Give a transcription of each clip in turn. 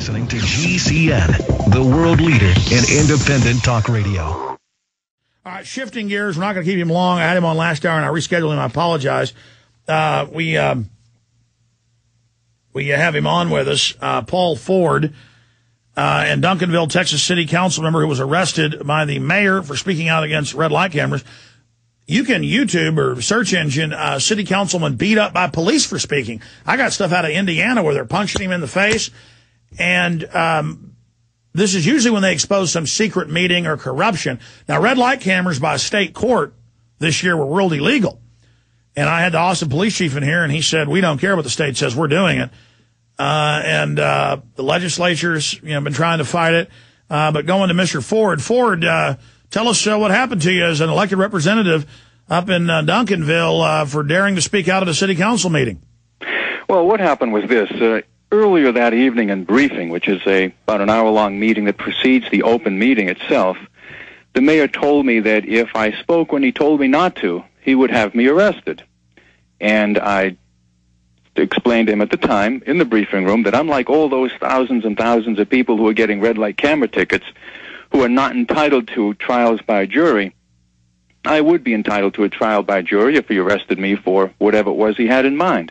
listening to GCN, the world leader in independent talk radio. All right, shifting gears. We're not going to keep him long. I had him on last hour, and I rescheduled him. I apologize. We have him on with us, Paul Ford, and Duncanville, Texas City Council member who was arrested by the mayor for speaking out against red light cameras. You can YouTube or search engine city councilman beat up by police for speaking. I got stuff out of Indiana where they're punching him in the face. And this is usually when they expose some secret meeting or corruption. Now, red light cameras by a state court this year were ruled illegal. And I had the Austin police chief in here, and he said, we don't care what the state says, we're doing it. The legislature's been trying to fight it. But going to Mr. Ford. Ford, tell us what happened to you as an elected representative up in Duncanville for daring to speak out at a city council meeting. Well, what happened was this. Earlier that evening in briefing, which is about an hour-long meeting that precedes the open meeting itself, the mayor told me that if I spoke when he told me not to, he would have me arrested. And I explained to him at the time in the briefing room that unlike all those thousands and thousands of people who are getting red light camera tickets who are not entitled to trials by jury, I would be entitled to a trial by jury if he arrested me for whatever it was he had in mind.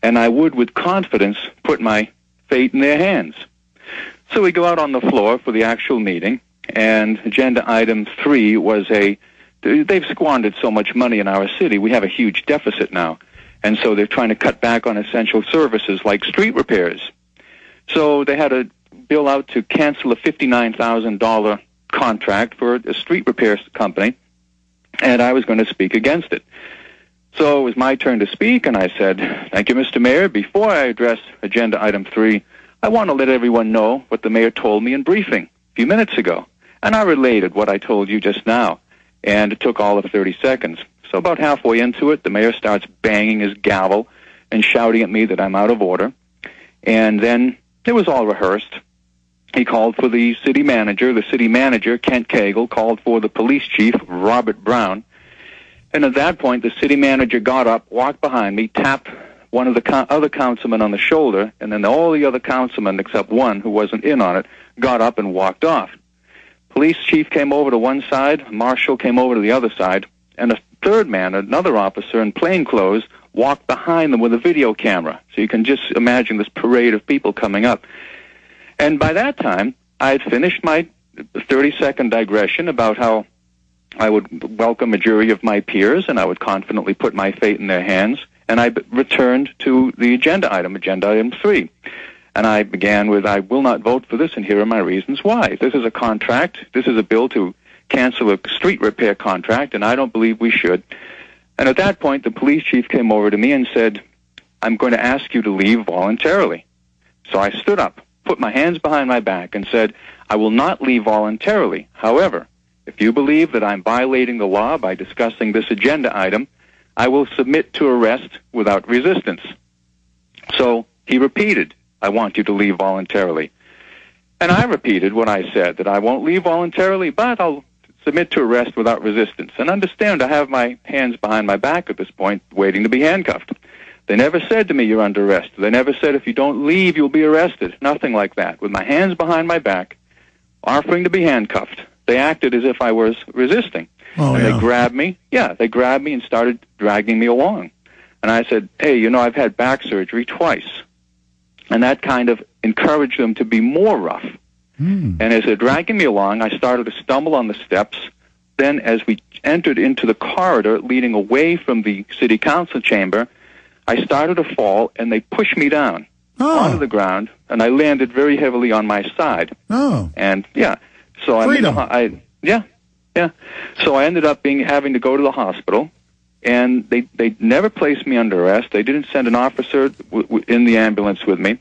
And I would, with confidence, put my fate in their hands. So we go out on the floor for the actual meeting, and agenda item 3 was they've squandered so much money in our city, we have a huge deficit now. And so they're trying to cut back on essential services like street repairs. So they had a bill out to cancel a $59,000 contract for a street repair company, and I was going to speak against it. So it was my turn to speak, and I said, thank you, Mr. Mayor. Before I address agenda item 3, I want to let everyone know what the mayor told me in briefing a few minutes ago. And I related what I told you just now, and it took all of 30 seconds. So about halfway into it, the mayor starts banging his gavel and shouting at me that I'm out of order. And then it was all rehearsed. He called for the city manager. The city manager, Kent Cagle, called for the police chief, Robert Brown. And at that point, the city manager got up, walked behind me, tapped one of the other councilmen on the shoulder, and then all the other councilmen, except one who wasn't in on it, got up and walked off. Police chief came over to one side, marshal came over to the other side, and a third man, another officer in plain clothes, walked behind them with a video camera. So you can just imagine this parade of people coming up. And by that time, I had finished my 30-second digression about how I would welcome a jury of my peers, and I would confidently put my fate in their hands. And I returned to the agenda item 3. And I began with, I will not vote for this, and here are my reasons why. This is a contract. This is a bill to cancel a street repair contract, and I don't believe we should. And at that point, the police chief came over to me and said, I'm going to ask you to leave voluntarily. So I stood up, put my hands behind my back, and said, I will not leave voluntarily. However, if you believe that I'm violating the law by discussing this agenda item, I will submit to arrest without resistance. So he repeated, I want you to leave voluntarily. And I repeated what I said, that I won't leave voluntarily, but I'll submit to arrest without resistance. And understand, I have my hands behind my back at this point, waiting to be handcuffed. They never said to me, you're under arrest. They never said, if you don't leave, you'll be arrested. Nothing like that. With my hands behind my back, offering to be handcuffed, they acted as if I was resisting. They grabbed me. Yeah, they grabbed me and started dragging me along. And I said, hey, I've had back surgery twice. And that kind of encouraged them to be more rough. And as they're dragging me along, I started to stumble on the steps. Then as we entered into the corridor leading away from the city council chamber, I started to fall, and they pushed me down onto the ground, and I landed very heavily on my side. And, so So I ended up having to go to the hospital, and they never placed me under arrest. They didn't send an officer in the ambulance with me.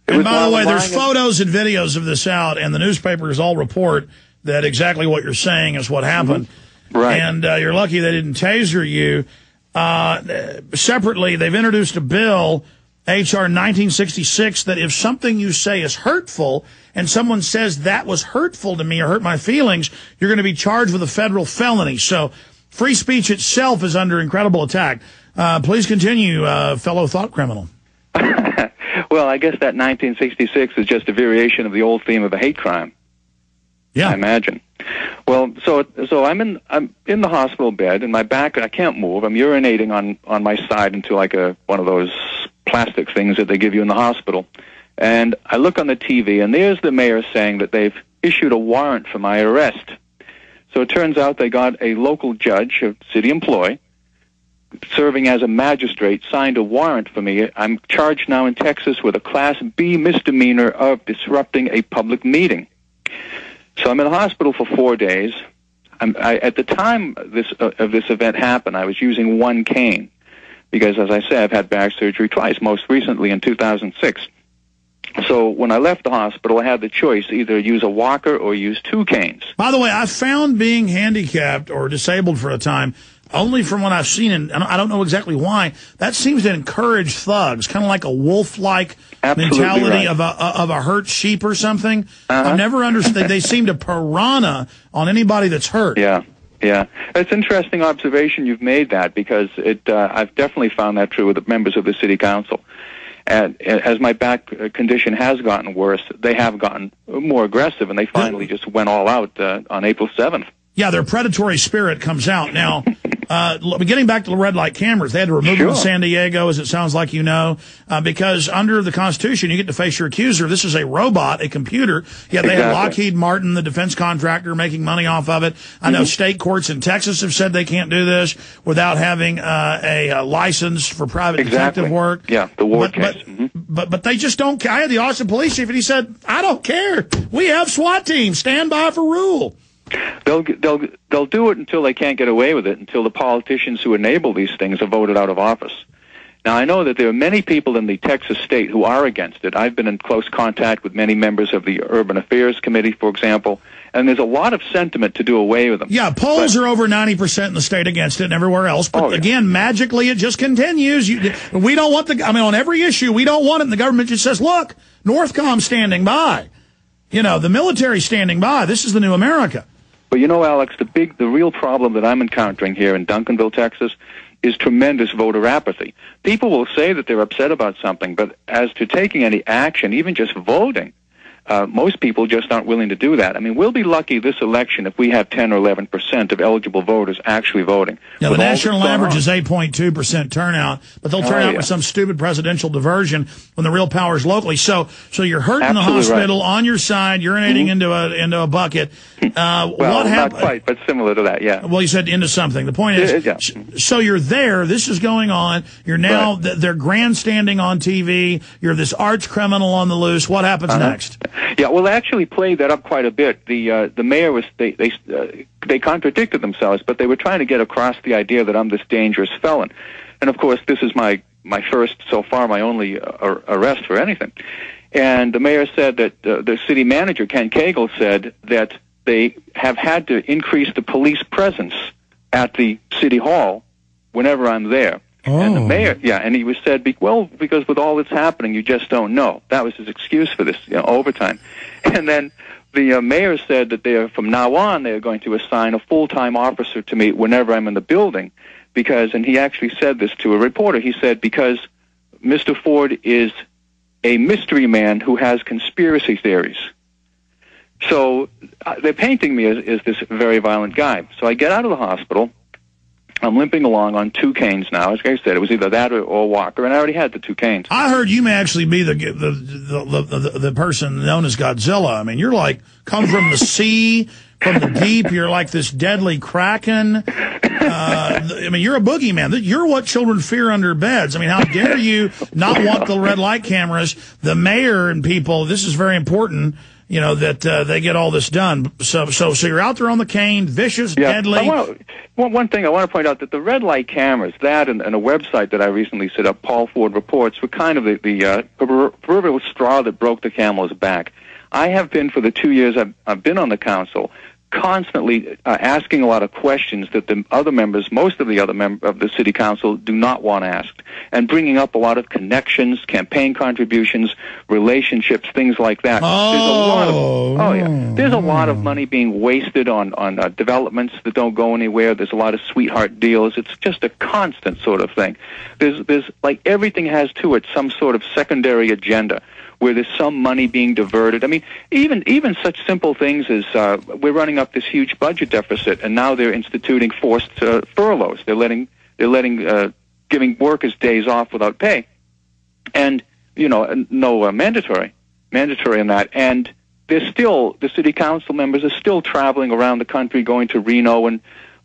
And by the way, there's photos and videos of this out, and the newspapers all report that exactly what you're saying is what happened. Right. And you're lucky they didn't taser you. Separately, they've introduced a bill, H.R. 1966, that if something you say is hurtful and someone says that was hurtful to me or hurt my feelings, you're going to be charged with a federal felony. So free speech itself is under incredible attack. Please continue, fellow thought criminal. Well, I guess that 1966 is just a variation of the old theme of a hate crime. Yeah, I imagine. Well, so I'm in the hospital bed, and my back, I can't move. I'm urinating on my side into like one of those plastic things that they give you in the hospital. And I look on the TV, and there's the mayor saying that they've issued a warrant for my arrest. So it turns out they got a local judge, a city employee, serving as a magistrate, signed a warrant for me. I'm charged now in Texas with a Class B misdemeanor of disrupting a public meeting. So I'm in the hospital for 4 days. At the time of this event happened, I was using one cane because, as I said, I've had back surgery twice, most recently in 2006. So when I left the hospital, I had the choice, either use a walker or use two canes. By the way, I found being handicapped or disabled for a time, only from what I've seen, and I don't know exactly why, that seems to encourage thugs, kind of like a wolf-like mentality of a hurt sheep or something. I've never understood. They seem to piranha on anybody that's hurt. Yeah. Yeah, it's an interesting observation you've made that, because I've definitely found that true with the members of the city council. And as my back condition has gotten worse, they have gotten more aggressive, and they finally just went all out on April 7th. Yeah, their predatory spirit comes out. Now, getting back to the red light cameras, they had to remove them in San Diego, as it sounds like you know, because under the Constitution, you get to face your accuser. This is a robot, a computer. Yeah, they had Lockheed Martin, the defense contractor, making money off of it. I know state courts in Texas have said they can't do this without having a license for private detective work. Yeah, the Ward case. But they just don't care. I had the Austin police chief, and he said, I don't care. We have SWAT teams. Stand by for rule. They'll do it until they can't get away with it, until the politicians who enable these things are voted out of office. Now, I know that there are many people in the Texas state who are against it. I've been in close contact with many members of the Urban Affairs Committee, for example, and there's a lot of sentiment to do away with them. Yeah, polls are over 90% in the state against it and everywhere else. But again, magically, it just continues. We don't want on every issue, we don't want it. And the government just says, look, Northcom standing by. You know, the military standing by. This is the new America. But you know, Alex, the real problem that I'm encountering here in Duncanville, Texas, is tremendous voter apathy. People will say that they're upset about something, but as to taking any action, even just voting, most people just aren't willing to do that. I mean, we'll be lucky this election if we have 10 or 11% of eligible voters actually voting. Yeah, the national average is 8.2% turnout, but they'll turn out with some stupid presidential diversion when the real power is locally. So you're hurt in the hospital on your side, urinating into a bucket. Well, what happened? Not quite, but similar to that, yeah. Well, you said into something. The point is, so you're there. This is going on. You're now, they're grandstanding on TV. You're this arch criminal on the loose. What happens next? Yeah, well, they actually played that up quite a bit. The mayor was they contradicted themselves, but they were trying to get across the idea that I'm this dangerous felon. And of course, this is my first, so far, my only arrest for anything. And the mayor said that the city manager, Ken Cagle, said that they have had to increase the police presence at the city hall whenever I'm there. And the mayor, and he was said, because with all that's happening, you just don't know. That was his excuse for this, overtime. And then the mayor said that from now on, they are going to assign a full-time officer to me whenever I'm in the building, and he actually said this to a reporter, he said, because Mr. Ford is a mystery man who has conspiracy theories. So they're painting me as this very violent guy. So I get out of the hospital. I'm limping along on two canes now. As I said, it was either that or a walker, and I already had the two canes. I heard you may actually be the person known as Godzilla. I mean, you're like, come from the sea, from the deep. You're like this deadly kraken. I mean, you're a boogeyman. You're what children fear under beds. I mean, how dare you not want the red light cameras? The mayor and people, this is very important, that they get all this done. So you're out there on the cane, vicious, deadly. One thing I want to point out, that the red light cameras, that and a website that I recently set up, Paul Ford Reports, were kind of the proverbial straw that broke the camel's back. I have been, for the 2 years I've been on the council, constantly asking a lot of questions that the other members, most of the other members of the city council, do not want asked, and bringing up a lot of connections, campaign contributions, relationships, things like that. There's a lot of money being wasted on developments that don't go anywhere. There's a lot of sweetheart deals. It's just a constant sort of thing. There's like everything has to it some sort of secondary agenda, where there's some money being diverted. I mean, even such simple things as we're running up this huge budget deficit, and now they're instituting forced furloughs. They're giving workers days off without pay, and no mandatory in that. And there's still, the city council members are still traveling around the country, going to Reno and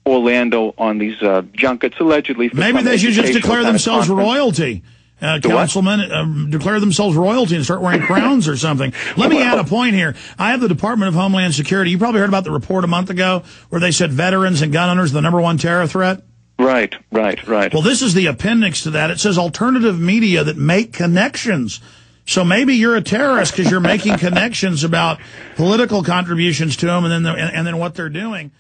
Orlando on these junkets, allegedly. Maybe they should just declare themselves royalty. Councilmen declare themselves royalty and start wearing crowns or something. Let me add a point here. I have the Department of Homeland Security. You probably heard about the report a month ago where they said veterans and gun owners are the #1 terror threat. Right. Well, this is the appendix to that. It says alternative media that make connections. So maybe you're a terrorist because you're making connections about political contributions to them and then what they're doing.